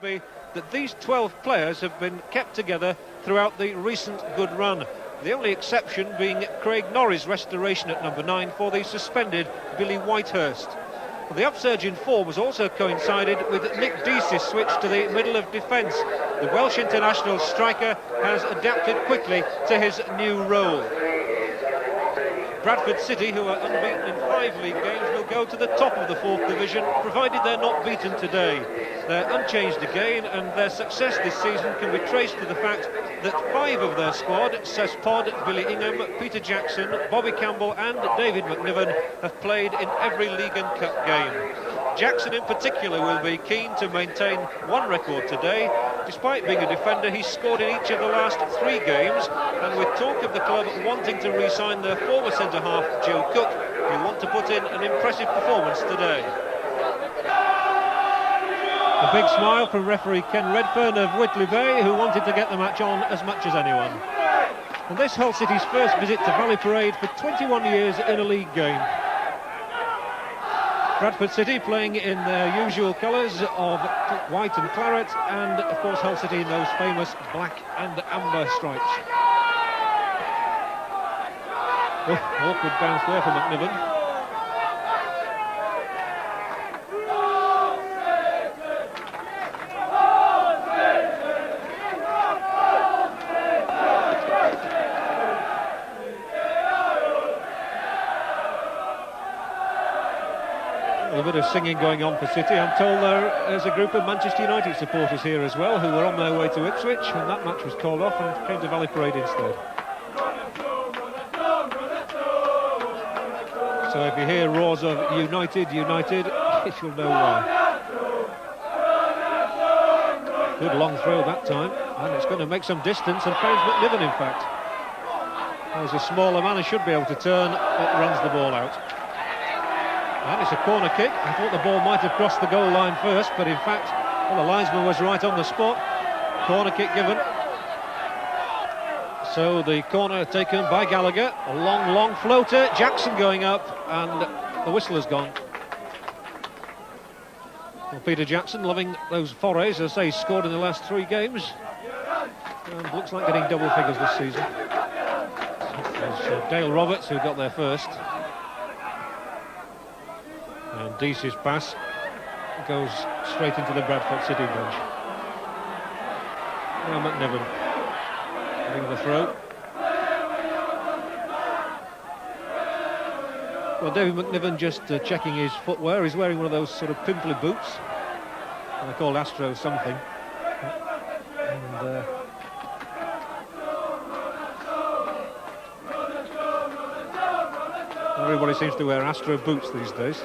be that these 12 players have been kept together throughout the recent good run. The only exception being Craig Norrie's restoration at number 9 for the suspended Billy Whitehurst. The upsurge in form has also coincided with Nick Dease's switch to the middle of defence. The Welsh international striker has adapted quickly to his new role. Bradford City, who are unbeaten in 5 league games, will go to the top of the 4th division, provided they're not beaten today. They're unchanged again, and their success this season can be traced to the fact that 5 of their squad, Seth Pod, Billy Ingham, Peter Jackson, Bobby Campbell and David McNiven, have played in every League and Cup game. Jackson in particular will be keen to maintain one record today. Despite being a defender, he's scored in each of the last 3 games, and with talk of the club wanting to re-sign their former centre-half Joe Cook, he'll want to put in an impressive performance today. A big smile from referee Ken Redfern of Whitley Bay, who wanted to get the match on as much as anyone. And this Hull City's first visit to Valley Parade for 21 years in a league game. Bradford City playing in their usual colours of white and claret, and of course Hull City in those famous black and amber stripes. Oh, awkward bounce there for McNiven. A bit of singing going on for City. I'm told there's a group of Manchester United supporters here as well, who were on their way to Ipswich, and that match was called off and came to Valley Parade instead. So if you hear roars of United, United, you'll know why. Good long throw that time, and it's going to make some distance and finds McNiven in fact. There's a smaller man who should be able to turn, but runs the ball out. And it's a corner kick. I thought the ball might have crossed the goal line first, but in fact, well, the linesman was right on the spot. Corner kick given. So the corner taken by Gallagher. A long floater. Jackson going up, and the whistle has gone. Well, Peter Jackson loving those forays, as I say, he's scored in the last 3 games. And looks like getting double figures this season. It's Dale Roberts who got there first. And Dease's pass goes straight into the Bradford City bench. Now McNiven getting the throw. Well, David McNiven just checking his footwear. He's wearing one of those sort of pimply boots. They're called Astro something. And everybody seems to wear Astro boots these days.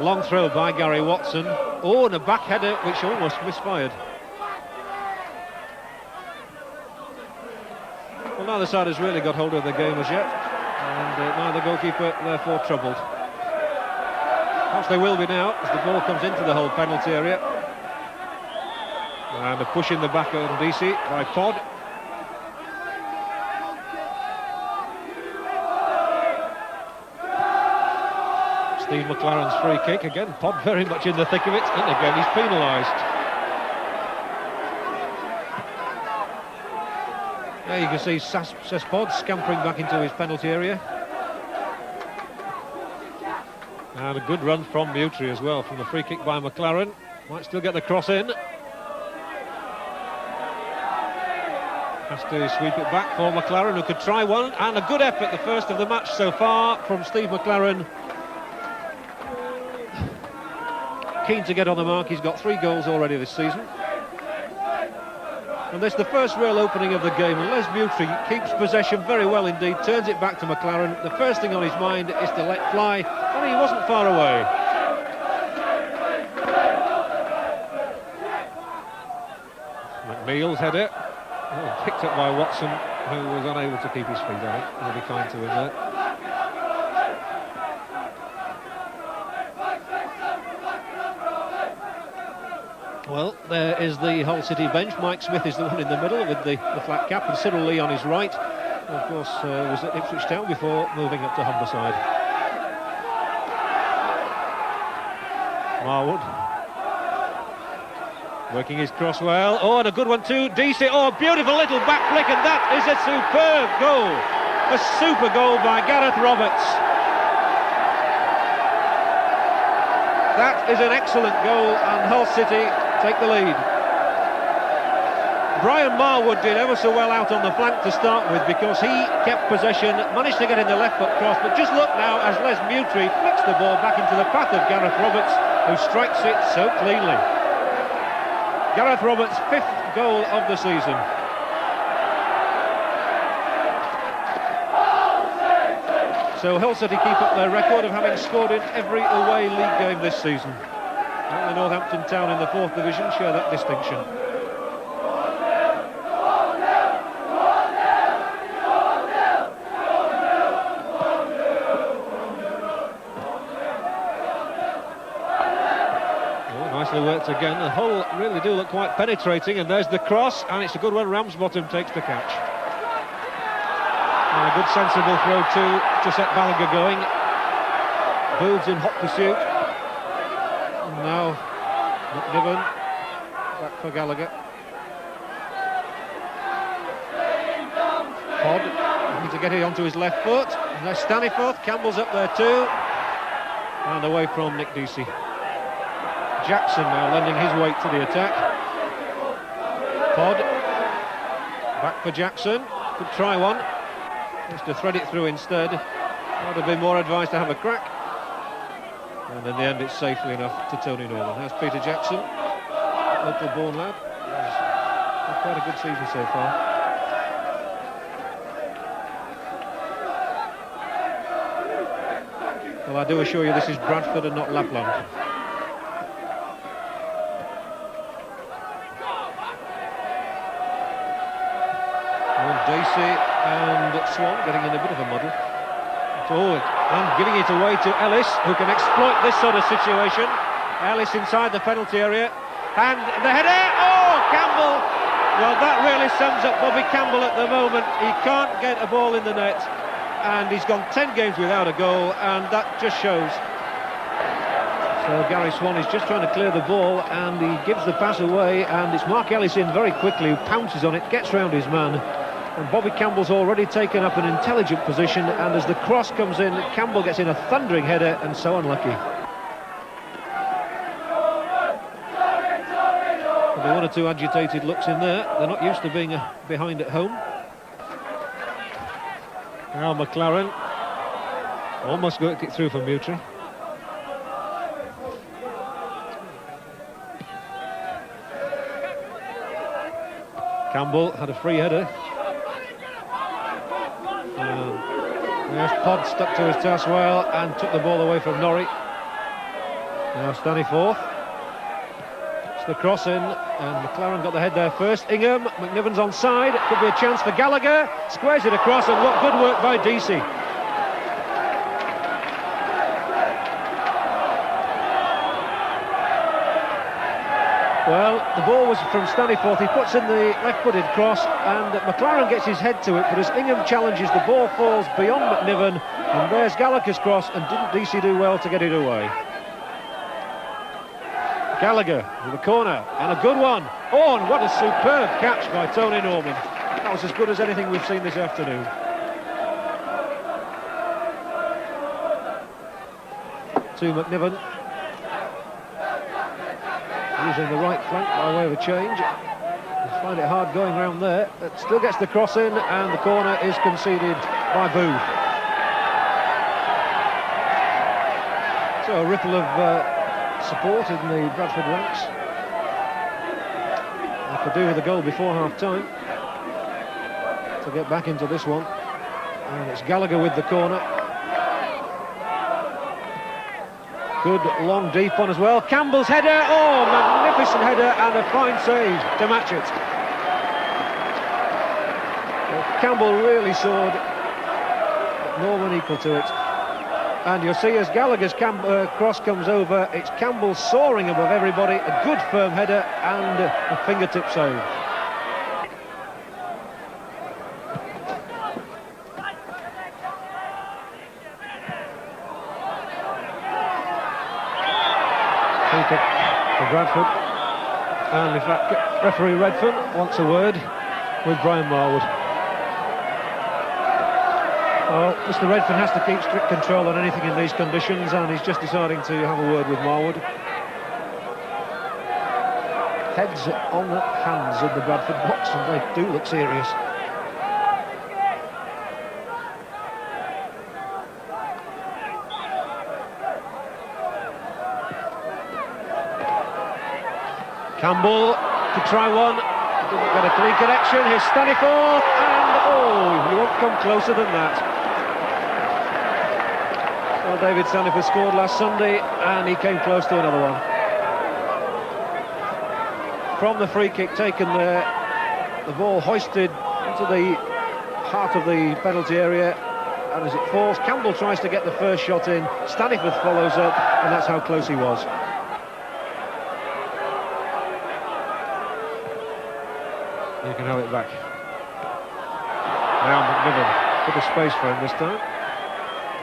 Long throw by Gary Watson. Oh, and a back header which almost misfired. Well, neither side has really got hold of the game as yet, and neither goalkeeper therefore troubled. Perhaps they will be now as the ball comes into the whole penalty area. And a push in the back on Deasy by Pod. Steve McLaren's free kick, again Pod very much in the thick of it, and again he's penalised. There you can see Seth Pod scampering back into his penalty area. And a good run from Mutri as well, from the free kick by McLaren. Might still get the cross in. Has to sweep it back for McLaren, who could try one, and a good effort, the first of the match so far from Steve McLaren. Keen to get on the mark. He's got 3 goals already this season. And this is the first real opening of the game, and Les Mutri keeps possession very well indeed, turns it back to McLaren. The first thing on his mind is to let fly, and he wasn't far away. McNeil's header, picked up by Watson, who was unable to keep his feet on it. Really kind to him there. Well, there is the Hull City bench. Mike Smith is the one in the middle with the flat cap, and Cyril Lee on his right. And of course, was at Ipswich Town before moving up to Humberside. Marwood. Working his cross well. Oh, and a good one too. DC. Oh, beautiful little back flick, and that is a superb goal. A super goal by Gareth Roberts. That is an excellent goal, and Hull City take the lead. Brian Marwood did ever so well out on the flank to start with because he kept possession, managed to get in the left foot cross, but just look now as Les Mutri flicks the ball back into the path of Gareth Roberts, who strikes it so cleanly. Gareth Roberts' 5th goal of the season. So Hull City keep up their record of having scored in every away league game this season. Only Northampton Town in the 4th division share that distinction. Nicely worked again. The Hull really do look quite penetrating, and there's the cross, and it's a good one. Ramsbottom takes the catch. And a good sensible throw too to set Gallagher going. Booth's in hot pursuit. And now McNiven back for Gallagher. Pod needs to get it onto his left foot. And there's Staniforth. Campbell's up there too. And away from Nick Deasy. Jackson now lending his weight to the attack. Pod back for Jackson. Could try one. Has to thread it through instead. I'd have been more advised to have a crack. And in the end it's safely enough to Tony Norman. There's Peter Jackson, local born lad. He's had quite a good season so far. Well, I do assure you this is Bradford and not Lapland. Dacey and Swan getting in a bit of a muddle. And giving it away to Ellis, who can exploit this sort of situation. Ellis inside the penalty area. And the header! Oh, Campbell! Well, that really sums up Bobby Campbell at the moment. He can't get a ball in the net. And he's gone 10 games without a goal, and that just shows. So Gary Swan is just trying to clear the ball, and he gives the pass away, and it's Mark Ellis in very quickly, who pounces on it, gets round his man. And Bobby Campbell's already taken up an intelligent position, and as the cross comes in, Campbell gets in a thundering header, and so unlucky. There were one or two agitated looks in there. They're not used to being behind at home. Now McLaren almost worked it through for Mutri. Campbell had a free header. There's Pod stuck to his task well and took the ball away from Norrie. Now Staniforth. It's the cross in, and McLaren got the head there first. Ingham, McNiven's onside. Could be a chance for Gallagher. Squares it across, and what good work by Deasy. Well, the ball was from Staniforth. He puts in the left-footed cross, and McLaren gets his head to it, but as Ingham challenges, the ball falls beyond McNiven, and there's Gallagher's cross, and didn't Deasy do well to get it away? Gallagher with a corner, and a good one. Oh, and what a superb catch by Tony Norman. That was as good as anything we've seen this afternoon. To McNiven. Using the right flank by way of a change. He'll find it hard going round there. It still gets the cross in, and the corner is conceded by Booth. So a ripple of support in the Bradford ranks. They could do with a goal before half-time to get back into this one. And it's Gallagher with the corner. Good long deep one as well. Campbell's header, oh, magnificent header, and a fine save to match it. Well, Campbell really soared, but Norman equal to it. And you'll see as Gallagher's cross comes over, it's Campbell soaring above everybody, a good firm header and a fingertip save. free kick for Bradford. And in fact, referee Redfern wants a word with Brian Marwood. Well, Mr. Redfern has to keep strict control on anything in these conditions, and he's just deciding to have a word with Marwood. Heads on the hands in the Bradford box, and they do look serious. Campbell to try one, didn't get a clean connection. Here's Staniforth, and oh, you won't come closer than that. Well, David Staniforth scored last Sunday, and he came close to another one. From the free kick taken there, the ball hoisted into the heart of the penalty area, and as it falls, Campbell tries to get the first shot in, Staniforth follows up, and that's how close he was. You can have it back. Now McNiven, bit of space for him this time.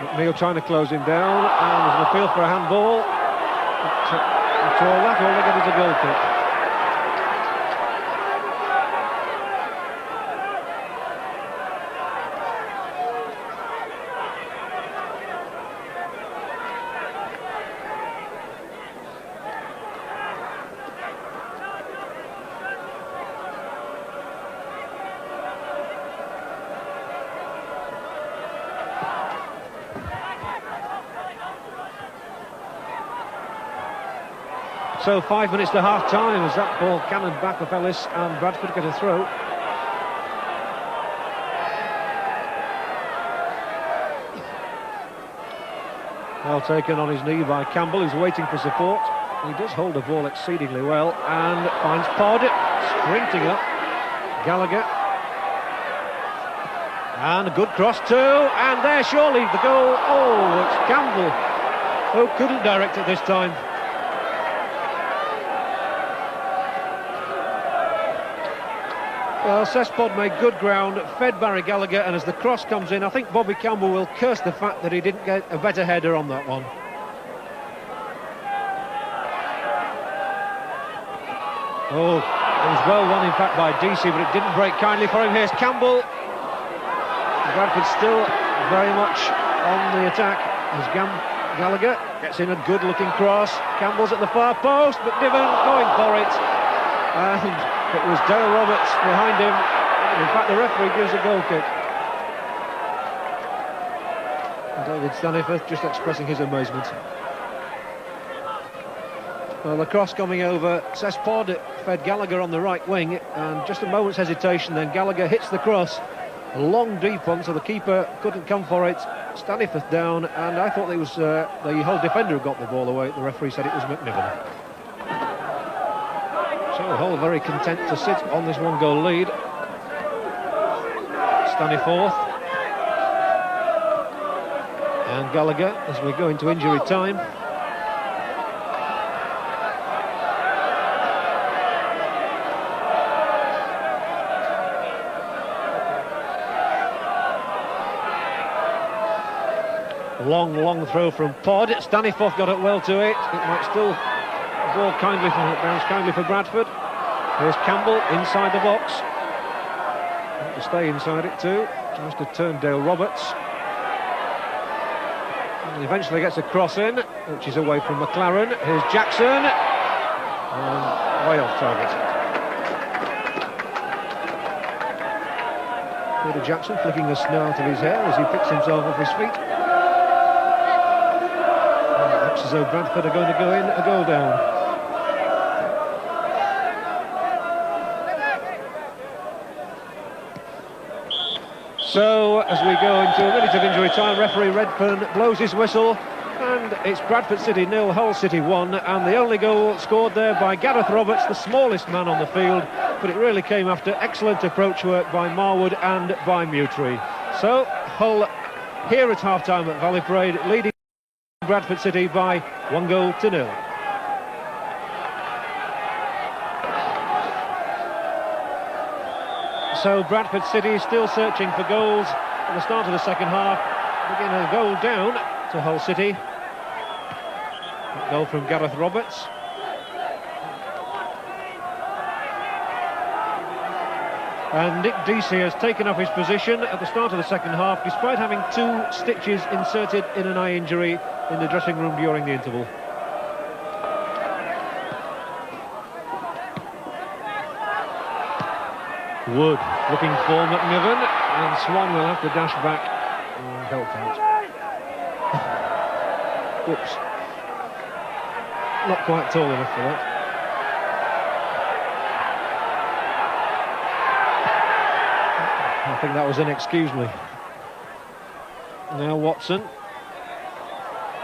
McNeil trying to close him down, and there's an appeal for a handball. After all that, all they get is a goal kick. So 5 minutes to half-time as that ball cannoned back of Ellis, and Bradford get a throw. Well taken on his knee by Campbell, who's waiting for support. He does hold the ball exceedingly well, and finds Pod, sprinting up. Gallagher. And a good cross too, and there surely the goal. Oh, it's Campbell, who couldn't direct it this time. Well, Cesspod made good ground, fed Barry Gallagher, and as the cross comes in, I think Bobby Campbell will curse the fact that he didn't get a better header on that one. Oh, it was well won in fact by DC, but it didn't break kindly for him. Here's Campbell. Bradford still very much on the attack as Gallagher gets in a good-looking cross. Campbell's at the far post, but Niven going for it. And it was Dale Roberts behind him. In fact, the referee gives a goal kick. And David Staniforth just expressing his amazement. Well, the cross coming over, Cesspod fed Gallagher on the right wing, and just a moment's hesitation, then Gallagher hits the cross. A long deep one, so the keeper couldn't come for it. Staniforth down, and I thought it was the whole defender who got the ball away. The referee said it was McNiven. So Hull very content to sit on this one-goal lead. Staniforth and Gallagher as we go into injury time. Long throw from Pod. Staniforth got it well to it. It might still ball bounce kindly for Bradford. Here's Campbell inside the box. To stay inside it too. Tries to turn Dale Roberts. And eventually gets a cross in, which is away from McLaren. Here's Jackson. And way off target. Peter Jackson flicking the snout of his hair as he picks himself off his feet. As though Bradford are going to go in, a goal down. So, as we go into a minute of injury time, referee Redfern blows his whistle, and it's Bradford City 0, Hull City 1, and the only goal scored there by Gareth Roberts, the smallest man on the field, but it really came after excellent approach work by Marwood and by Mutry. So, Hull here at half-time at Valley Parade, leading Bradford City by 1-0. So Bradford City still searching for goals at the start of the second half. Again, a goal down to Hull City. A goal from Gareth Roberts. And Nick Deasy has taken up his position at the start of the second half, despite having 2 stitches inserted in an eye injury in the dressing room during the interval. Wood looking for McNiven, and Swan will have to dash back and help out. Whoops. Not quite tall enough for that. I think that was an excuse me. Now Watson.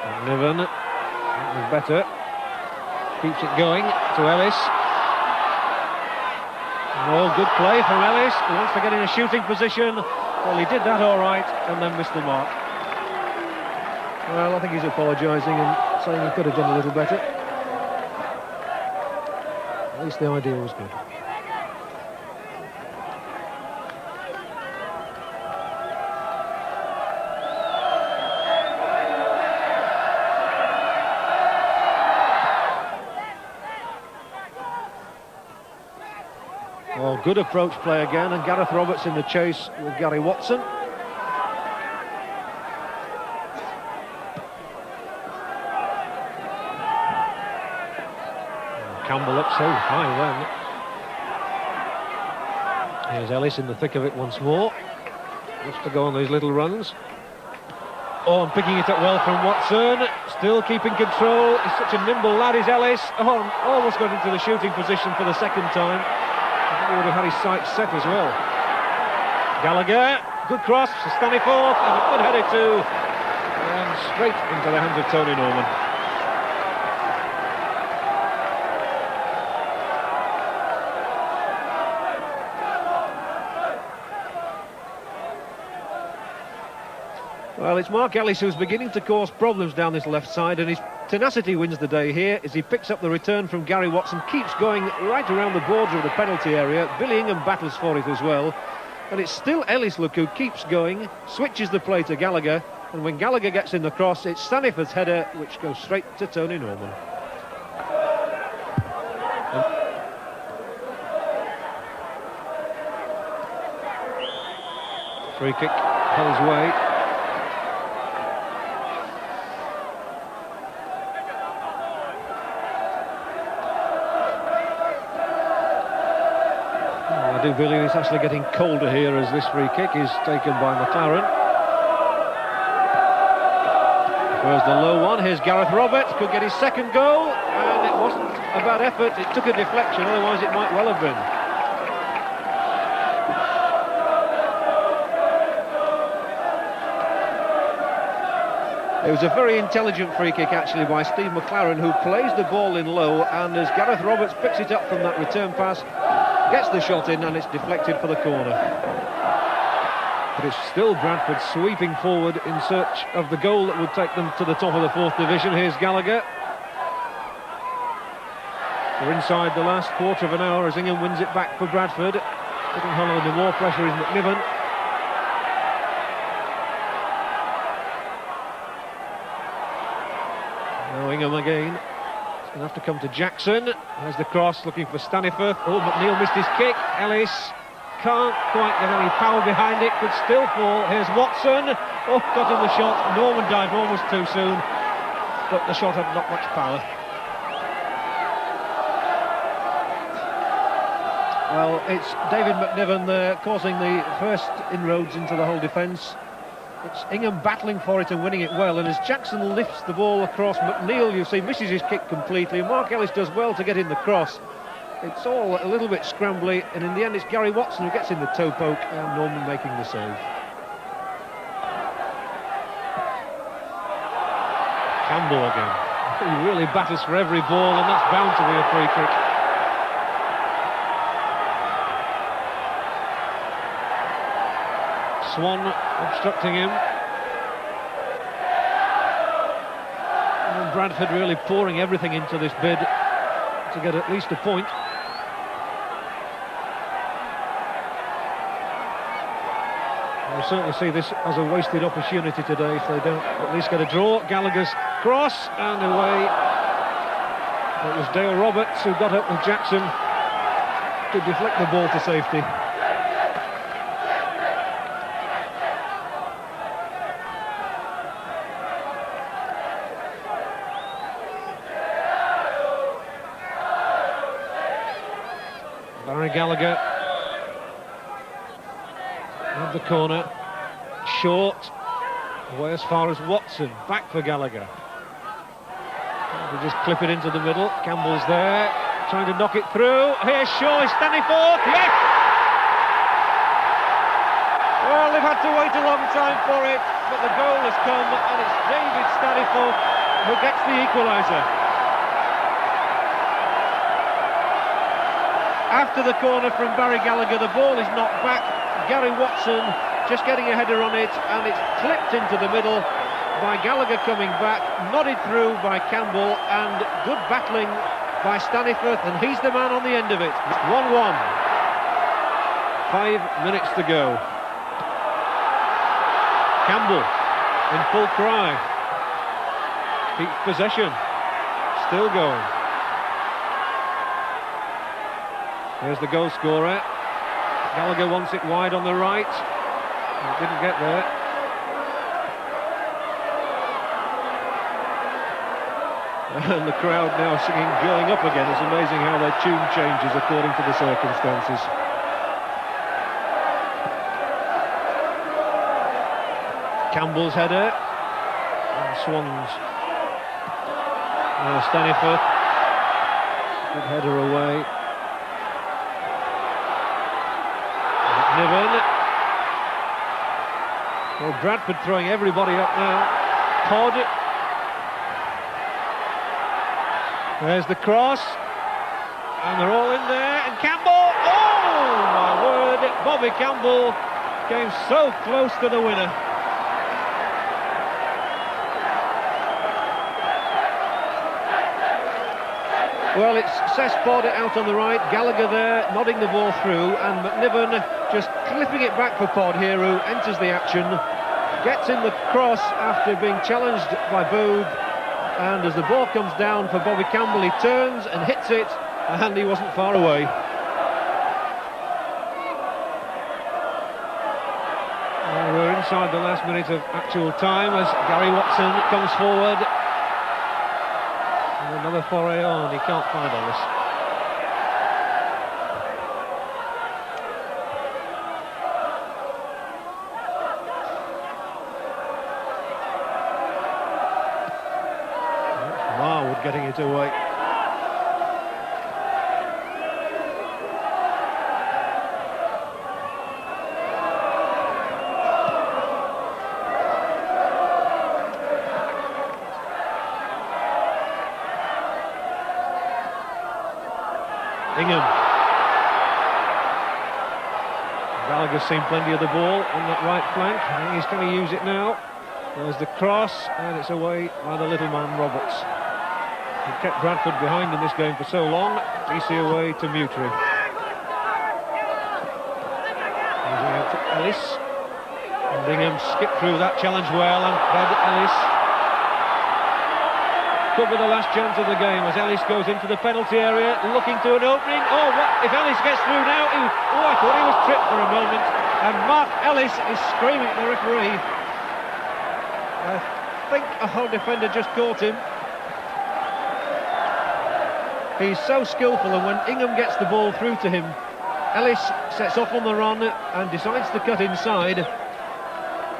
McNiven. That was better. Keeps it going to Ellis. Oh, good play from Ellis. He wants to get in a shooting position. Well, he did that all right and then missed the mark. Well, I think he's apologising and saying he could have done a little better. At least the idea was good. Well, good approach play again, and Gareth Roberts in the chase with Gary Watson. Campbell up so high then. Here's Ellis in the thick of it once more. Just to go on these little runs. Oh, and picking it up well from Watson. Still keeping control. He's such a nimble lad, is Ellis. Oh, almost got into the shooting position for the second time. I think he would have had his sights set as well. Gallagher, good cross to Staniforth, and a good header too. And straight into the hands of Tony Norman. Well, it's Mark Ellis who's beginning to cause problems down this left side, and his tenacity wins the day here as he picks up the return from Gary Watson, keeps going right around the border of the penalty area. Billy Ingham battles for it as well, and it's still Ellis, look, who keeps going, switches the play to Gallagher, and when Gallagher gets in the cross, it's Staniforth's header which goes straight to Tony Norman. Free kick, Hull's way. I do believe it's actually getting colder here as this free kick is taken by McLaren. There's the low one. Here's Gareth Roberts, could get his second goal, and it wasn't a bad effort. It took a deflection, otherwise it might well have been. It was a very intelligent free kick actually by Steve McLaren, who plays the ball in low, and as Gareth Roberts picks it up from that return pass, gets the shot in, and it's deflected for the corner. But it's still Bradford sweeping forward in search of the goal that would take them to the top of the 4th division. Here's Gallagher. We're inside the last quarter of an hour as Ingham wins it back for Bradford. Putting Hull under more pressure is McNiven. Now Ingham again. It's going to have to come to Jackson. There's the cross, looking for Staniforth. Oh, McNeil missed his kick. Ellis can't quite get any power behind it, could still fall. Here's Watson. Oh, got in the shot. Norman dived almost too soon, but the shot had not much power. Well, it's David McNiven there causing the first inroads into the whole defence. It's Ingham battling for it and winning it well, and as Jackson lifts the ball across, McNeil, you see, misses his kick completely. Mark Ellis does well to get in the cross. It's all a little bit scrambly, and in the end it's Gary Watson who gets in the toe poke, and Norman making the save. Campbell again. He really batters for every ball, and that's bound to be a free kick. Swan obstructing him. And Bradford really pouring everything into this bid to get at least a point. We'll certainly see this as a wasted opportunity today if they don't at least get a draw. Gallagher's cross, and away. It was Dale Roberts who got up with Jackson to deflect the ball to safety. Gallagher. And the corner. Short. Away as far as Watson. Back for Gallagher. They just clip it into the middle. Campbell's there. Trying to knock it through. Here's Shaw. He's standing forth. Yes! Well, they've had to wait a long time for it, but the goal has come, and it's David Staniforth who gets the equaliser. After the corner from Barry Gallagher, the ball is knocked back. Gary Watson just getting a header on it, and it's clipped into the middle by Gallagher coming back, nodded through by Campbell, and good battling by Staniforth, and he's the man on the end of it. 1-1. 5 minutes to go. Campbell in full cry. Keeps possession. Still going. There's the goal scorer. Gallagher wants it wide on the right. It didn't get there. And the crowd now singing "Going Up Again." It's amazing how their tune changes according to the circumstances. Campbell's header. And Swans. Staniforth. Good header away. McNiven. Well, Bradford throwing everybody up now. Todd. There's the cross. And they're all in there. And Campbell. Oh, my word. Bobby Campbell came so close to the winner. Well, it's Cesspod out on the right, Gallagher there, nodding the ball through, and McNiven just clipping it back for Pod here, who enters the action, gets in the cross after being challenged by Booth, and as the ball comes down for Bobby Campbell, he turns and hits it, and he wasn't far away. Well, we're inside the last minute of actual time as Gary Watson comes forward. Another foray on, he can't find Ellis. Marwood getting it away. Ingham. Gallagher's seen plenty of the ball on that right flank. I think he's going to use it now. There's the cross, and it's away by the little man Roberts. He kept Bradford behind in this game for so long. DC away to Mutry. Moving out to Ellis. And Ingham skipped through that challenge well and fed Ellis. Could be the last chance of the game as Ellis goes into the penalty area, looking to an opening. Oh, what if Ellis gets through now? I thought he was tripped for a moment. And Mark Ellis is screaming at the referee. I think a Hull defender just caught him. He's so skillful, and when Ingham gets the ball through to him, Ellis sets off on the run and decides to cut inside.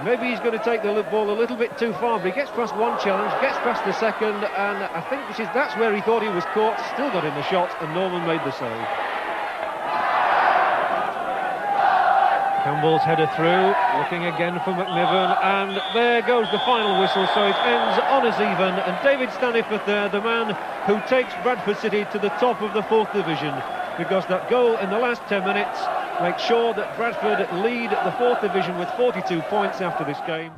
Maybe he's going to take the ball a little bit too far, but he gets past one challenge, gets past the second, and I think that's where he thought he was caught. Still got in the shot, and Norman made the save. Campbell's header through, looking again for McNiven, and there goes the final whistle, so it ends on as even, and David Staniforth there, the man who takes Bradford City to the top of the 4th Division, because that goal in the last 10 minutes makes sure that Bradford lead the 4th Division with 42 points after this game.